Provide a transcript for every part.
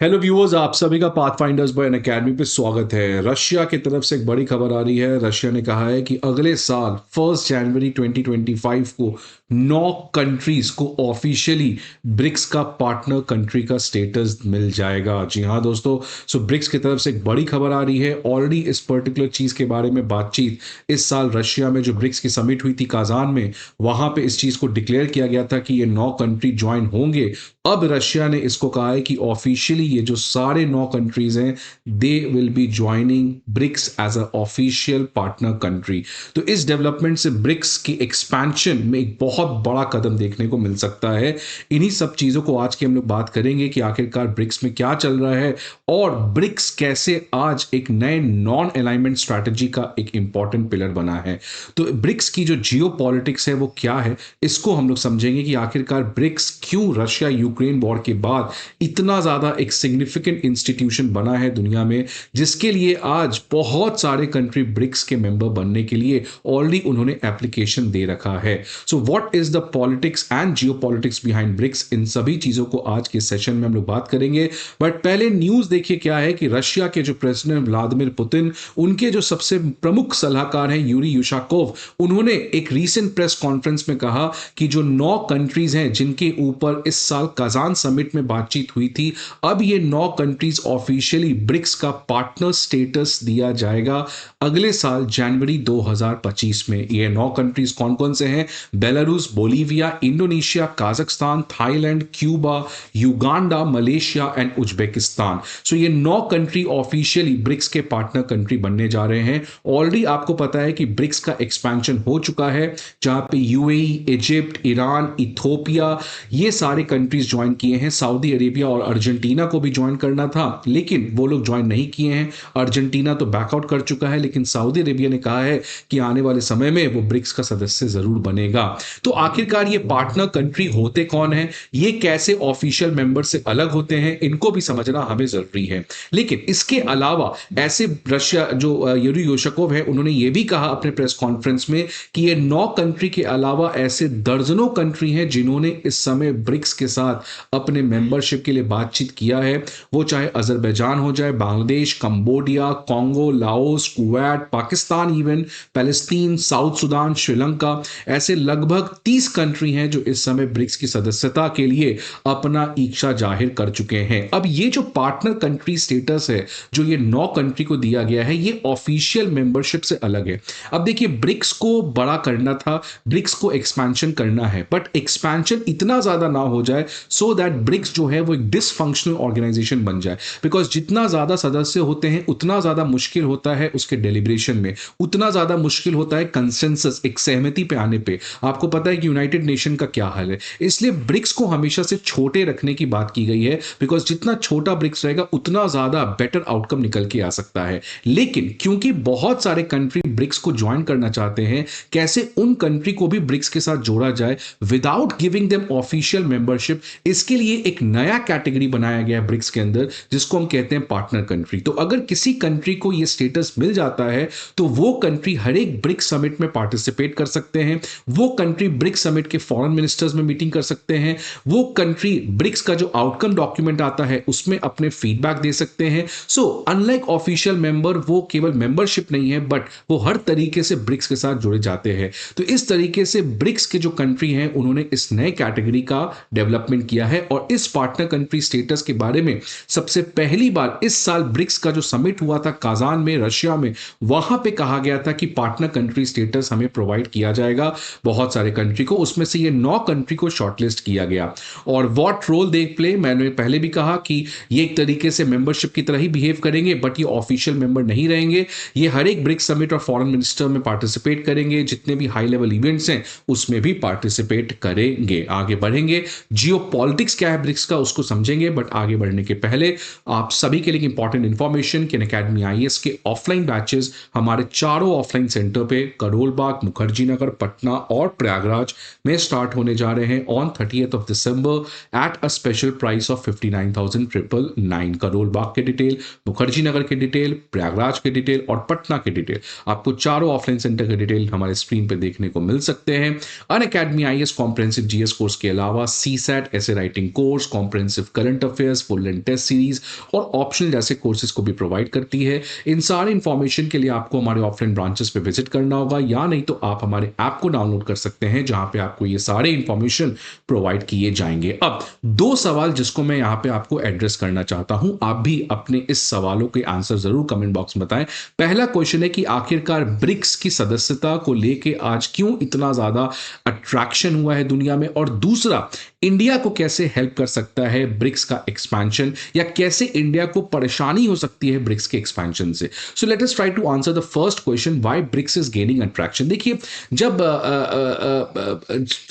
Hello viewers, आप सभी का पाथफाइंडर्स बाय अनअकैडमी पे स्वागत है। रशिया की तरफ से एक बड़ी खबर आ रही है। रशिया ने कहा है कि अगले साल 1 जनवरी 2025 को 9 कंट्रीज को ऑफिशियली ब्रिक्स का पार्टनर कंट्री का स्टेटस मिल जाएगा। जी हाँ दोस्तों, सो ब्रिक्स की तरफ से एक बड़ी खबर आ रही है। ऑलरेडी इस पर्टिकुलर चीज के बारे में बातचीत इस साल रशिया में जो ब्रिक्स की समिट हुई थी काजान में, वहां पे इस चीज को डिक्लेयर किया गया था कि ये 9 कंट्री ज्वाइन होंगे। अब रशिया ने इसको कहा है कि ऑफिशियली ये जो सारे 9 कंट्रीज हैं, they will be joining BRICS as a official partner country. तो इस डेवलपमेंट से ब्रिक्स की एक्सपेंशन में एक बहुत बड़ा कदम देखने को मिल सकता है। इन्हीं सब चीजों को आज की हम लोग बात करेंगे कि आखिरकार ब्रिक्स में क्या चल रहा है और ब्रिक्स कैसे आज एक नए नॉन अलाइनमेंट स्ट्रैटेजी का एक इंपॉर्टेंट पिलर बना है। तो ब्रिक्स की जो जियो पॉलिटिक्स है वो क्या है, इसको हम लोग समझेंगे कि आखिरकार ब्रिक्स क्यों रशिया यूक्रेन वॉर के बाद इतना ज्यादा एक सिग्निफिकेंट इंस्टीट्यूशन बना है दुनिया में, जिसके लिए आज बहुत सारे कंट्री ब्रिक्स के मेंबर बनने के लिए ऑलरेडी उन्होंने एप्लीकेशन दे रखा है। So what is the politics and geopolitics behind BRICS, इन सभी चीजों को आज के सेशन में हम लोग बात करेंगे। बट पहले न्यूज देखिए क्या है कि रशिया के जो प्रेसिडेंट व्लादिमीर पुतिन, उनके जो सबसे प्रमुख सलाहकार हैं यूरी यूशाकोव, उन्होंने एक रीसेंट प्रेस कॉन्फ्रेंस में कहा कि जो 9 कंट्रीज हैं जिनके ऊपर इस साल काजान समिट में बातचीत हुई थी, अब ये 9 कंट्रीज ऑफिशियली ब्रिक्स का पार्टनर स्टेटस दिया जाएगा अगले साल जनवरी 2025 में। ये 9 कंट्रीज कौन कौन से हैं? Belarus, Bolivia, Indonesia, Kazakhstan, Thailand, Cuba, Uganda, Malaysia and Uzbekistan. So ये 9 कंट्री ऑफिशियली ब्रिक्स के पार्टनर कंट्री बनने जा रहे हैं। ऑलरेडी आपको पता है कि ब्रिक्स का एक्सपेंशन हो चुका है, जहां पे यूएई, इजिप्ट, ईरान, इथोपिया, ये सारे कंट्रीज ज्वाइन किए हैं। सऊदी अरेबिया और अर्जेंटीना को भी ज्वाइन करना था, लेकिन वो लोग ज्वाइन नहीं किए हैं। अर्जेंटीना तो बैकआउट कर चुका है, लेकिन सऊदी अरेबिया ने कहा है कि आने वाले समय में वो ब्रिक्स का सदस्य जरूर बनेगा। तो आखिरकार ये पार्टनर कंट्री होते कौन है, ये कैसे ऑफिशियल मेंबर से अलग होते हैं, इनको भी समझना हमें जरूरी है। लेकिन इसके अलावा ऐसे रशिया जो यूरी योशकोव है, उन्होंने ये भी कहा अपने प्रेस कॉन्फ्रेंस में कि ये 9 कंट्री के अलावा ऐसे दर्जनों कंट्री हैं जिन्होंने इस समय ब्रिक्स के साथ अपने मेंबरशिप के लिए बातचीत किया है। वो चाहे अजरबैजान हो जाए, Bangladesh, Cambodia, Congo, Laos, Kuwait, Pakistan, even Palestine, south Sudan, Sri Lanka, ऐसे लगभग 30 कंट्री हैं जो इस समय ब्रिक्स की सदस्यता के लिए अपना इच्छा जाहिर कर चुके हैं। अब ये जो पार्टनर कंट्री स्टेटस है जो ये 9 कंट्री को दिया गया है, ये ऑफिशियल मेंबरशिप से अलग है। अब देखिए, ब्रिक्स को बड़ा करना था, ब्रिक्स को एक्सपेंशन करना है, बट एक्सपेंशन इतना ज्यादा ना हो जाए सो दैट ब्रिक्स जो है वो एक डिसफंक्शनल ऑर्गेनाइजेशन बन जाए। बिकॉज जितना ज्यादा सदस्य होते हैं उतना ज्यादा मुश्किल होता है उसके डेलिब्रेशन में, उतना ज्यादा मुश्किल होता है कंसेंसस, एक सहमति पे आने पे। आपको पता है कि यूनाइटेड नेशन का क्या हाल है, इसलिए ब्रिक्स को हमेशा से छोटे रखने की बात की गई है। बिकॉज जितना छोटा ब्रिक्स रहेगा उतना ज्यादा बेटर आउटकम निकल के आ सकता है। लेकिन क्योंकि बहुत सारे कंट्री ब्रिक्स को ज्वाइन करना चाहते हैं, कैसे उन कंट्री को भी ब्रिक्स के साथ जोड़ा जाए without giving them official membership, इसके लिए एक नया कैटेगरी बनाया गया है ब्रिक्स के अंदर, जिसको हम कहते हैं पार्टनर कंट्री। तो अगर किसी कंट्री को यह स्टेटस मिल जाता है तो वो कंट्री हर एक ब्रिक्स समिट में पार्टिसिपेट कर सकते हैं, वो कंट्री ब्रिक्स समिट के फॉरेन मिनिस्टर्स में मीटिंग कर सकते हैं, वो कंट्री ब्रिक्स का जो आउटकम डॉक्यूमेंट आता है उसमें अपने फीडबैक दे सकते हैं। सो अनलाइक ऑफिशियल मेंबर, वो केवल मेंबरशिप नहीं है बट वो हर तरीके से ब्रिक्स के साथ जुड़े जाते हैं। तो इस तरीके से ब्रिक्स के जो कंट्री हैं उन्होंने इस नए कैटेगरी का डेवलपमेंट किया है। और इस पार्टनर कंट्री स्टेटस के बारे में सबसे पहली बार इस साल ब्रिक्स का जो समिट हुआ था काजान में, रशिया में, वहां पे कहा गया था कि पार्टनर कंट्री स्टेटस हमें प्रोवाइड किया जाएगा बहुत सारे कंट्री को। उसमें से ये 9 कंट्री को शॉर्टलिस्ट किया गया। और व्हाट रोल दे प्ले, मैंने पहले भी कहा कि ये एक तरीके से मेंबरशिप की तरह ही बिहेव करेंगे, बट ये ऑफिशियल मेंबर नहीं रहेंगे। ये हर एक ब्रिक्स समिट और फॉरेन मिनिस्टर में पार्टिसिपेट करेंगे, जितने भी हाई लेवल इवेंट्स हैं उसमें भी पार्टिसिपेट करेंगे। आगे बढ़ेंगे, जियो पॉलिटिक्स क्या है ब्रिक्स का उसको समझेंगे। बट आगे बढ़ने के पहले आप सभी के लिए इंपॉर्टेंट इंफॉर्मेशन कि अनअकैडमी आईएएस के ऑफलाइन बैचेस हमारे चारों ऑफलाइन सेंटर पे करोल बाग, मुखर्जी नगर, पटना और प्रयागराज प्रयागराज में स्टार्ट होने जा रहे हैं on 30th of December at a special price of 59,999 Karol Bagh के डिटेल, मुखर्जी नगर के डिटेल, प्रयागराज के डिटेल और पटना के डिटेल, आपको चारों ऑफलाइन सेंटर के डिटेल हमारे स्क्रीन पे देखने को मिल सकते हैं। Unacademy IAS comprehensive GS course के अलावा सीसैट ऐसे writing course, comprehensive current affairs, full and test series और ऑप्शनल जैसे कोर्सेज को भी प्रोवाइड करती है। इन सारे इंफॉर्मेशन के लिए आपको हमारे ऑफलाइन ब्रांचेस पे विजिट करना होगा, या नहीं तो आप हमारे ऐप को डाउनलोड कर सकते हैं जहां पे आपको ये सारे इंफॉर्मेशन प्रोवाइड किए जाएंगे। अब दो सवाल जिसको मैं यहां पे आपको एड्रेस करना चाहता हूं, आप भी अपने इस सवालों के आंसर जरूर कमेंट बॉक्स में बताएं। पहला क्वेश्चन है कि आखिरकार ब्रिक्स की सदस्यता को लेके आज क्यों इतना ज्यादा अट्रैक्शन हुआ है दुनिया में, और दूसरा इंडिया को कैसे हेल्प कर सकता है ब्रिक्स का एक्सपेंशन, या कैसे इंडिया को परेशानी हो सकती है ब्रिक्स के एक्सपेंशन से। So let us try to answer the first question, why BRICS is gaining attraction. देखिए, जब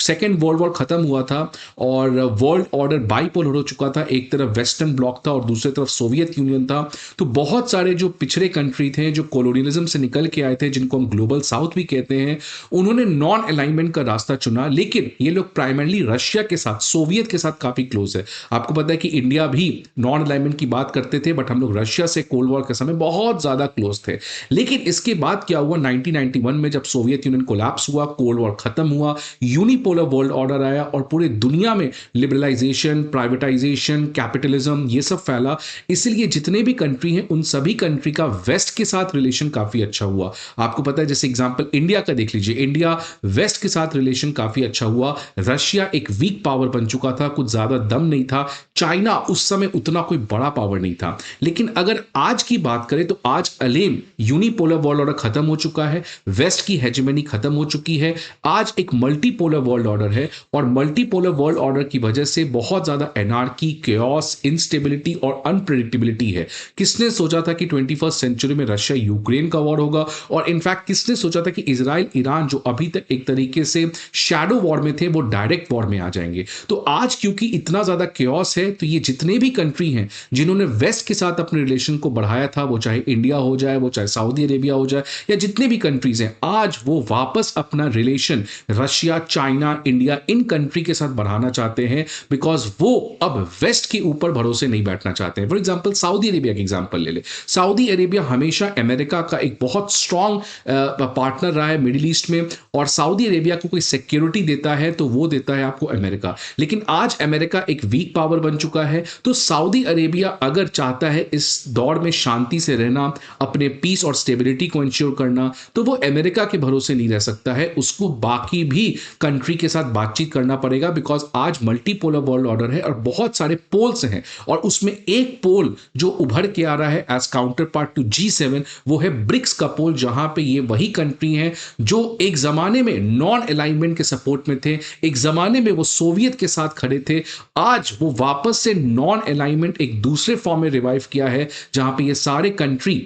सेकेंड वर्ल्ड वॉर खत्म हुआ था और वर्ल्ड ऑर्डर बाइपोलर हो चुका था, एक तरफ वेस्टर्न ब्लॉक था और दूसरी तरफ सोवियत यूनियन था, तो बहुत सारे जो पिछड़े कंट्री थे जो कोलोनियलिज्म से निकल के आए थे, जिनको हम ग्लोबल साउथ भी कहते हैं, उन्होंने नॉन अलाइनमेंट का रास्ता चुना। लेकिन ये लोग प्राइमरली रशिया के साथ, सोवियत के साथ काफी क्लोज है। आपको पता है कि इंडिया भी नॉन अलाइनमेंट की बात करते थे, बट हम लोग रशिया से कोल्ड वॉर के समय बहुत ज्यादा क्लोज थे। लेकिन इसके बाद क्या हुआ, 1991 में जब सोवियत यूनियन कोलैप्स हुआ, कोल्ड वॉर खत्म हुआ, यूनिपोलर वर्ल्ड ऑर्डर आया और पूरे दुनिया में लिबरलाइजेशन, प्राइवेटाइजेशन, कैपिटलिज्म ये सब फैला। इसलिए जितने भी कंट्री हैं उन सभी कंट्री का वेस्ट के साथ रिलेशन काफी अच्छा हुआ। आपको पता है, जैसे एग्जांपल इंडिया का देख लीजिए, इंडिया वेस्ट के साथ रिलेशन काफी अच्छा हुआ। रशिया एक वीक पावर बन चुका था, कुछ ज्यादा दम नहीं था। चाइना उस समय उतना कोई बड़ा पावर नहीं था। लेकिन अगर आज की बात करें तो आज अलेम यूनिपोलर वर्ल्ड ऑर्डर खत्म हो चुका है, वेस्ट की हेजेमनी खत्म हो चुकी है। आज एक मल्टीपोलर वर्ल्ड ऑर्डर है और मल्टीपोलर वर्ल्ड ऑर्डर की वजह से बहुत ज्यादा एनार्की, केओस, इंस्टेबिलिटी और अनप्रेडिक्टेबिलिटी है। किसने सोचा था कि 21st सेंचुरी में रशिया यूक्रेन का वॉर होगा, और इनफैक्ट किसने सोचा था कि इजराइल ईरान जो अभी तक एक तरीके से शैडो वॉर में थे वो डायरेक्ट वॉर में आ जाएंगे। तो आज क्योंकि इतना ज्यादा केओस है, तो ये जितने भी कंट्री हैं जिन्होंने वेस्ट के साथ अपने रिलेशन को बढ़ाया था, वो चाहे इंडिया हो जाए, वो चाहे सऊदी अरेबिया हो जाए, या जितने भी कंट्रीज हैं, आज वो वापस अपना relation Russia, China, India in country के साथ बढ़ाना चाहते हैं, बिकॉज वो अब वेस्ट के ऊपर भरोसे नहीं बैठना चाहते हैं। फॉर एग्जाम्पल सऊदी अरेबिया की एग्जाम्पल ले ले। सऊदी अरेबिया हमेशा अमेरिका का एक बहुत स्ट्रॉन्ग पार्टनर रहा है मिडिल ईस्ट में, और सऊदी अरेबिया को कोई सिक्योरिटी देता है तो वो देता है आपको अमेरिका। लेकिन आज अमेरिका एक वीक पावर बन चुका है, तो सऊदी अरेबिया अगर चाहता है इस दौर में शांति से रहना, अपने पीस और स्टेबिलिटी को इंश्योर करना, तो वो अमेरिका के भरोसे नहीं रह सकता है, उसको बाकी भी कंट्री के साथ बातचीत करना पड़ेगा। बिकॉज आज मल्टीपोलर वर्ल्ड ऑर्डर है और बहुत सारे पोल्स हैं, और उसमें एक पोल जो उभर के आ रहा है as counter part two G7, वो है ब्रिक्स का पोल, जहां पे ये वही कंट्री हैं जो एक जमाने में नॉन अलाइनमेंट के सपोर्ट में थे, एक जमाने में वो सोवियत के साथ खड़े थे, आज वो वापस से नॉन अलाइनमेंट एक दूसरे फॉर्म में रिवाइव किया है, जहां पे ये सारे कंट्री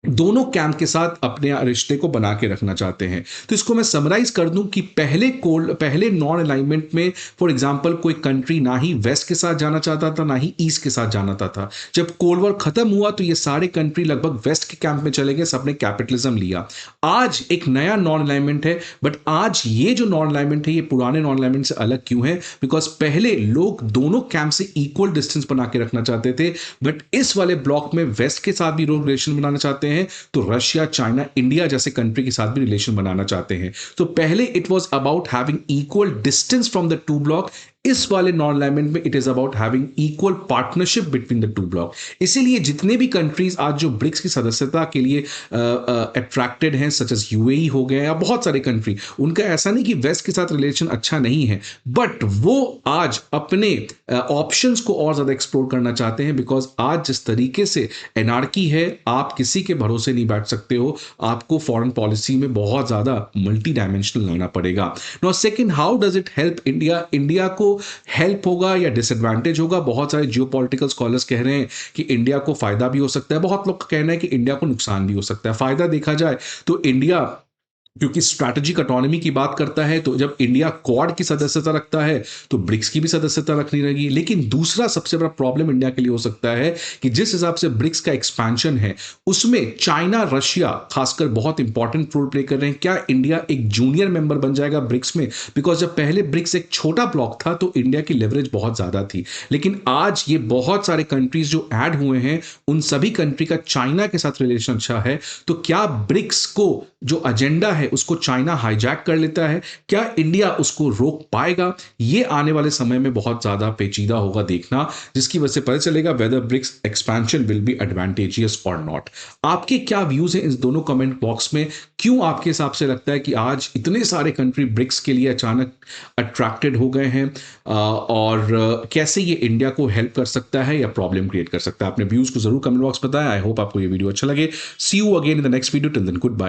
दोनों कैंप के साथ अपने रिश्ते को बना के रखना चाहते हैं। तो इसको मैं समराइज कर दूं कि पहले नॉन अलाइनमेंट में फॉर एग्जांपल कोई कंट्री ना ही वेस्ट के साथ जाना चाहता था, ना ही ईस्ट के साथ जाना था। जब कोल्ड वॉर खत्म हुआ तो ये सारे कंट्री लगभग वेस्ट के कैंप में चले गए, सबने कैपिटलिज्म लिया। आज एक नया नॉन अलाइनमेंट है, बट आज ये जो नॉन अलाइनमेंट है ये पुराने नॉन अलाइनमेंट से अलग क्यों है? बिकॉज पहले लोग दोनों कैंप से इक्वल डिस्टेंस बना के रखना चाहते थे, बट इस वाले ब्लॉक में वेस्ट के साथ भी रिलेशन बनाना चाहते हैं, तो रशिया, चाइना, इंडिया जैसे कंट्री के साथ भी रिलेशन बनाना चाहते हैं। तो पहले it was about having equal distance from the two block, इस वाले नॉन अलाइनमेंट में it is about having equal partnership between the two block. इसीलिए जितने भी कंट्रीज आज जो ब्रिक्स की सदस्यता के लिए अट्रैक्टेड हैं, सच एज यूएई हो गए या बहुत सारे कंट्री, उनका ऐसा नहीं कि वेस्ट के साथ रिलेशन अच्छा नहीं है, बट वो आज अपने ऑप्शंस को और ज्यादा एक्सप्लोर करना चाहते हैं। बिकॉज आज जिस तरीके से एनार्की है, आप किसी के भरोसे नहीं बैठ सकते हो, आपको फॉरेन पॉलिसी में बहुत ज्यादा मल्टी डायमेंशनल लाना पड़ेगा। Now second, how does it help India? India को हेल्प होगा या डिसएडवांटेज होगा? बहुत सारे जियोपॉलिटिकल स्कॉलर्स कह रहे हैं कि इंडिया को फायदा भी हो सकता है, बहुत लोग का कहना है कि इंडिया को नुकसान भी हो सकता है। फायदा देखा जाए तो इंडिया क्योंकि स्ट्रैटेजिक ऑटोनॉमी की बात करता है तो जब इंडिया क्वाड की सदस्यता रखता है तो ब्रिक्स की भी सदस्यता रखनी रहेगी। लेकिन दूसरा सबसे बड़ा प्रॉब्लम इंडिया के लिए हो सकता है कि जिस हिसाब से ब्रिक्स का एक्सपेंशन है उसमें चाइना रशिया खासकर बहुत इंपॉर्टेंट रोल प्ले कर रहे हैं। क्या इंडिया एक जूनियर मेंबर बन जाएगा ब्रिक्स में? बिकॉज जब पहले ब्रिक्स एक छोटा ब्लॉक था तो इंडिया की लेवरेज बहुत ज्यादा थी, लेकिन आज ये बहुत सारे कंट्रीज जो ऐड हुए हैं उन सभी कंट्री का चाइना के साथ रिलेशन अच्छा है। तो क्या ब्रिक्स को जो एजेंडा है उसको चाइना हाईजैक कर लेता है? क्या इंडिया उसको रोक पाएगा? ये आने वाले समय में बहुत ज्यादा पेचीदा होगा देखना, जिसकी वजह से पता चलेगा whether BRICS expansion will be advantageous और नॉट। आपके क्या व्यूज हैं इस दोनों कमेंट बॉक्स में? क्यों आपके हिसाब से लगता है कि आज इतने सारे कंट्री ब्रिक्स के लिए अचानक अट्रैक्टेड हो गए हैं, और कैसे ये इंडिया को हेल्प कर सकता है या प्रॉब्लम क्रिएट कर सकता है? अपने व्यूज को जरूर कमेंट बॉक्स में बताएं। आई होप आपको ये वीडियो अच्छा लगे। See you again in the next video. Till then good bye.